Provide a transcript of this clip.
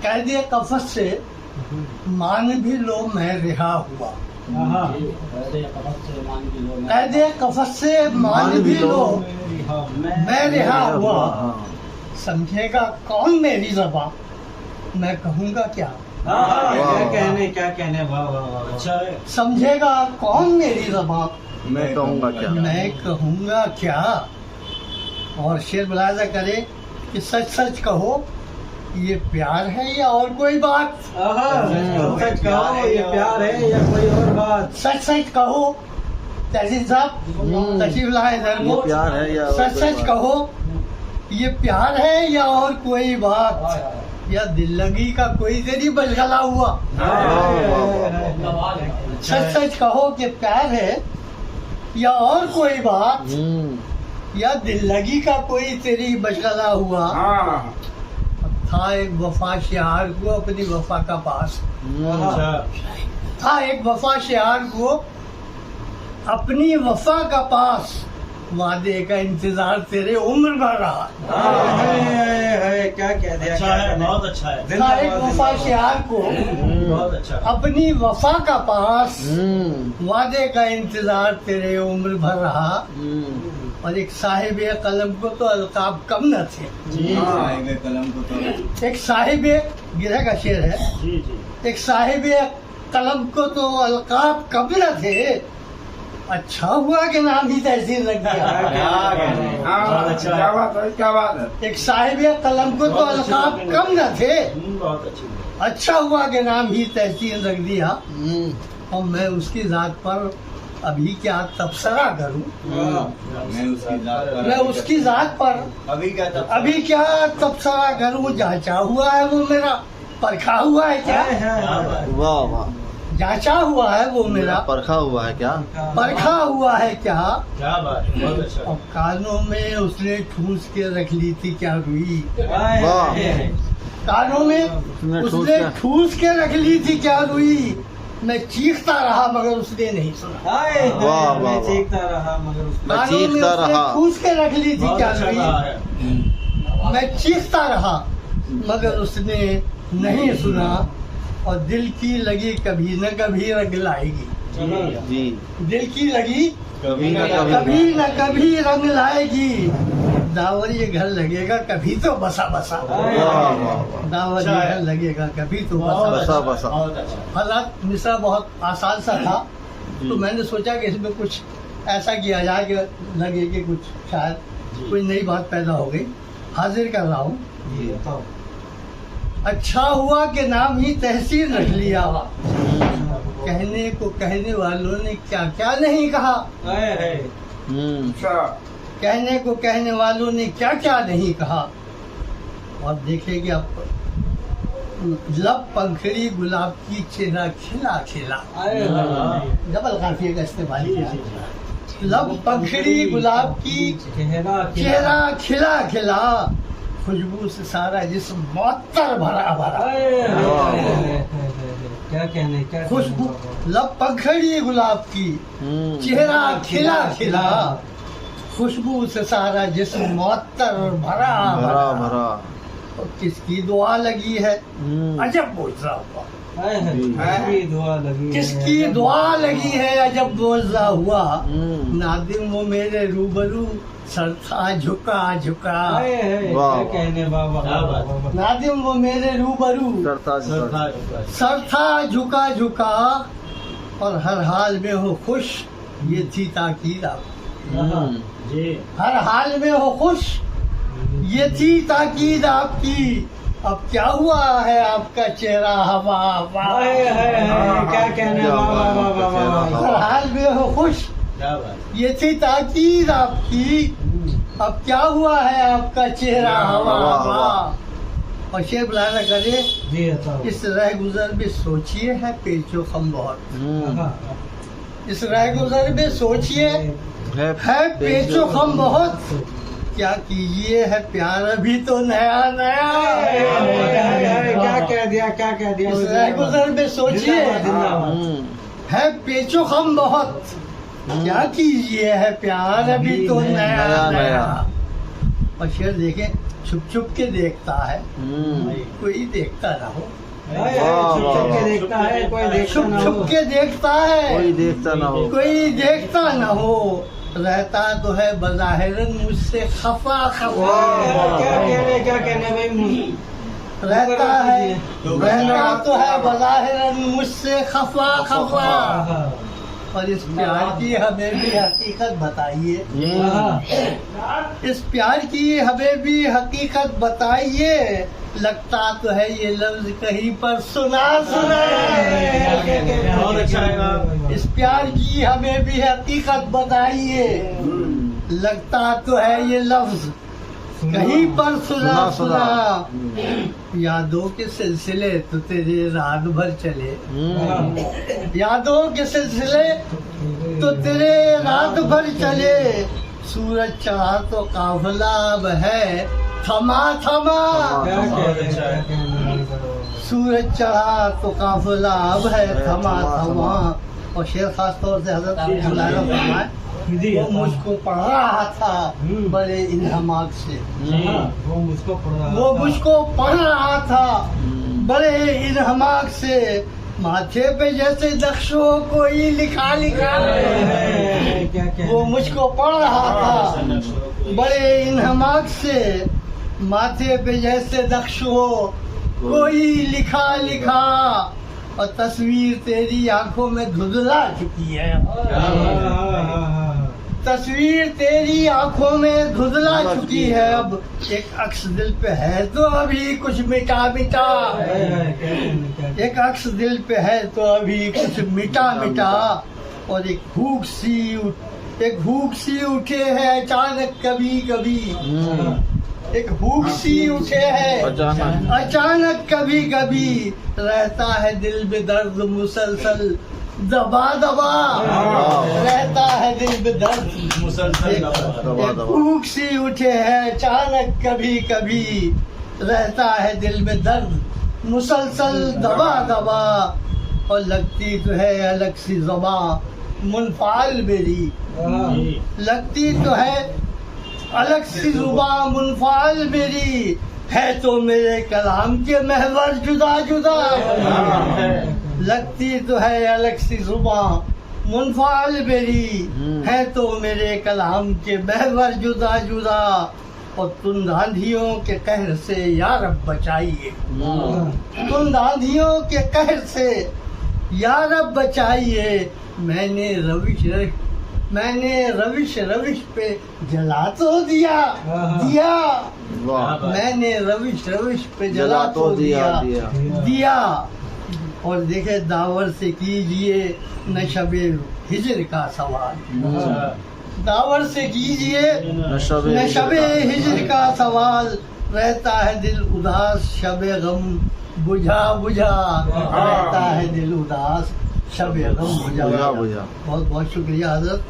कैदे कफस से मान भी लो मैं रिहा हुआ। कैदे कफस से मान भी लो मैं रिहा हुआ। समझेगा कौन मेरी ज़बां, मैं कहूँगा क्या। क्या कहने वाह वाह वाह। अच्छा है। समझेगा कौन मेरी ज़बां, मैं कहूँगा क्या। मैं कहूँगा क्या। और शेर मुलाजा करे कि सच सच कहो ये प्यार है या और कोई बात। सच कहो ये प्यार है या कोई और बात। सच सच कहो तहसीन साहब तशरीफ लाए इधर ये को। प्यार है या सच सच कहो ये प्यार है या और कोई बात, या दिल लगी का कोई तेरी बलगला हुआ। सच सच कहो कि प्यार है या और कोई बात, या दिल लगी का कोई तेरी बशगला हुआ। था एक वफा शियार को अपनी वफा का पास, था एक वफा शियार को अपनी वफा का पास, वादे का इंतजार तेरे उम्र भर रहा। क्या कह दिया। अच्छा है, बहुत अच्छा है। था एक वफा शियार को बहुत अच्छा। अपनी वफा का पास, वादे का इंतजार तेरे उम्र भर रहा। और एक साहिब कलम को तो अलकाब कम न थे। कलम को तो एक साहिब गिरह का शेर है। जी जी। एक साहिब कलम को तो अलकाब कम न थे, अच्छा हुआ कि नाम ही तहसील रख दिया। क्या बात है। एक साहिब कलम को तो अलकाब कम न थे, बहुत अच्छी। अच्छा हुआ कि नाम ही तहसील रख दिया। और मैं उसकी जात पर अभी क्या तबसरा करूं। मैं उसकी जात पर अभी क्या तबसरा करूं। जांचा हुआ है वो मेरा, परखा हुआ है क्या। वाह वाह। जांचा हुआ है वो मेरा, परखा हुआ है क्या। परखा हुआ है क्या। क्या बात है, बहुत अच्छा। और कानों में उसने ठूस के रख ली थी क्या रुई। वाह। कानों में उसने ठूस के रख ली थी क्या रुई। मैं चीखता रहा मगर उसने नहीं सुना। वाह, वाह। चीखता रहा मगर उसने मैं कानों में चीखता उसने रहा। ठूस के रख ली थी बहुत क्या अच्छा रुई। कहा है। मैं चीखता रहा मगर उसने नहीं सुना। और दिल की लगी कभी न कभी रंग लाएगी। जी। दिल की लगी कभी न कभी न कभी रंग लाएगी। दावर ये घर लगेगा कभी तो बसा बसा। दावर ये घर लगेगा कभी तो बसा बसा बसा। बसा। बहुत अच्छा। हालात मिसरा बहुत आसान सा था, तो मैंने सोचा कि इसमें कुछ ऐसा किया जाए कि लगे कि कुछ शायद कोई नई बात पैदा हो गई। हाजिर कर रहा हूँ। अच्छा हुआ कि नाम ही तहसील रख लिया। कहने को कहने वालों ने क्या क्या नहीं कहा। कहने को कहने वालों ने क्या क्या नहीं कहा। और देखेंगे अब लब पंखड़ी गुलाब की चेहरा खिला खिला। डबल काफिये का इस्तेमाल किया। लब पंखड़ी गुलाब की चेहरा खिला खिला, खुशबू से सारा जिस्म मुअत्तर भरा भरा। क्या कहने क्या खुशबू लब पंखड़ी गुलाब की चेहरा खिला खिला, खुशबू से सारा जिस्म मुअत्तर और भरा भरा भरा। और किसकी दुआ लगी है अजब बोझा हुआ। किसकी दुआ लगी है। किसकी दुआ लगी है अजब बोझा हुआ। नादिम वो मेरे रूबरू सर था झुका झुका। क्या कहने बाबा। नादिम वो मेरे रूबरू सर था झुका झुका। और हर हाल में हो खुश ये थी ताकीद आपकी। जी। हर हाल में हो खुश ये थी ताकीद आपकी। अब क्या हुआ है आपका चेहरा हवा हवा। क्या कहने बाबा। हर हाल में हो खुश क्या बात। ये थी ताकीद आपकी। अब क्या हुआ है आपका चेहरा हवा हवा। और शेर बुलाना करे जी। इस रह गुजर में सोचिए है पेचो खम बहुत। इस रह गुजर में सोचिए है पेचो खम बहुत। क्या कीजिए है प्यार अभी तो नया नया। क्या कह दिया क्या कह दिया। इस रह गुजर में सोचिए है पेचो खम बहुत। क्या कीजिए है प्यार अभी तो नया नया। और शेर देखे छुप छुप के देखता है, कोई देखता ना हो। छुप छुप के देखता है, कोई देखता छुप ना छुप हो। के देखता है, कोई देखता ना हो। कोई देखता न हो। रहता तो है बज़ाहिरन मुझसे खफा खफा। क्या कहने भाई? रहता तो है बज़ाहिरन मुझसे खफा खफा। और इस प्यार की हमें भी हकीकत बताइए, इस प्यार की हमें भी हकीकत बताइए। लगता तो है ये लफ्ज कहीं पर सुना सुना। बहुत अच्छा है। इस प्यार की हमें भी हकीकत बताइए। लगता तो है ये लफ्ज कहीं पर सुना सुना। यादों के सिलसिले तो तेरे रात भर चले, यादों के सिलसिले तो तेरे रात भर चले। सूरज चढ़ा तो काफिला अब है थमा थमा। सूरज चढ़ा तो काफिला अब है थमा थमा। और शेर खास तौर से हजरत फरमाए वो मुझको पढ़ रहा था बड़े इल्हामात से। वो मुझको पढ़ रहा था बड़े इल्हामात से। माथे पे जैसे नक्शों कोई लिखा लिखा। वो मुझको पढ़ रहा था बड़े इल्हामात से। माथे पे जैसे नक्शों कोई लिखा लिखा। और तस्वीर तेरी आंखों में धुंधला चुकी है। तस्वीर तेरी आंखों में धुंधला चुकी है। अब एक अक्स दिल पे है तो अभी कुछ मिटा मिटा। एक अक्स दिल पे है तो अभी कुछ मिटा मिटा। और एक भूख सी उठे है अचानक कभी कभी। एक भूख सी उठे है अचानक कभी कभी। रहता है दिल में दर्द मुसलसल दबा दबा। रहता है दिल में दर्द मुसलसल दबा। भूख सी उठे है अचानक कभी कभी। रहता है दिल में दर्द मुसलसल दबा दबा। और लगती तो है अलग सी ज़बां मुनफाल मेरी। लगती तो है अलग सी जुबां मुनफाल मेरी। है तो मेरे कलाम के महवर जुदा जुदा। लगती तो है अलग सी जुबां मुनफाल मेरी। है तो मेरे कलाम के महवर जुदा जुदा। और तुम आंधियों के कहर से या रब बचाइए। तुम आंधियों के कहर से या रब बचाइए। मैंने रविश पे जला तो दिया। मैंने रविश पे जला तो दिया। और देखे दावर से कीजिए न शबे हिजर का सवाल। दावर से कीजिए न शबे हिजर का सवाल। रहता है दिल उदास शबे गम बुझा बुझा। रहता है दिल उदास शबे गम बुझा बुझा। बहुत बहुत शुक्रिया हजरत।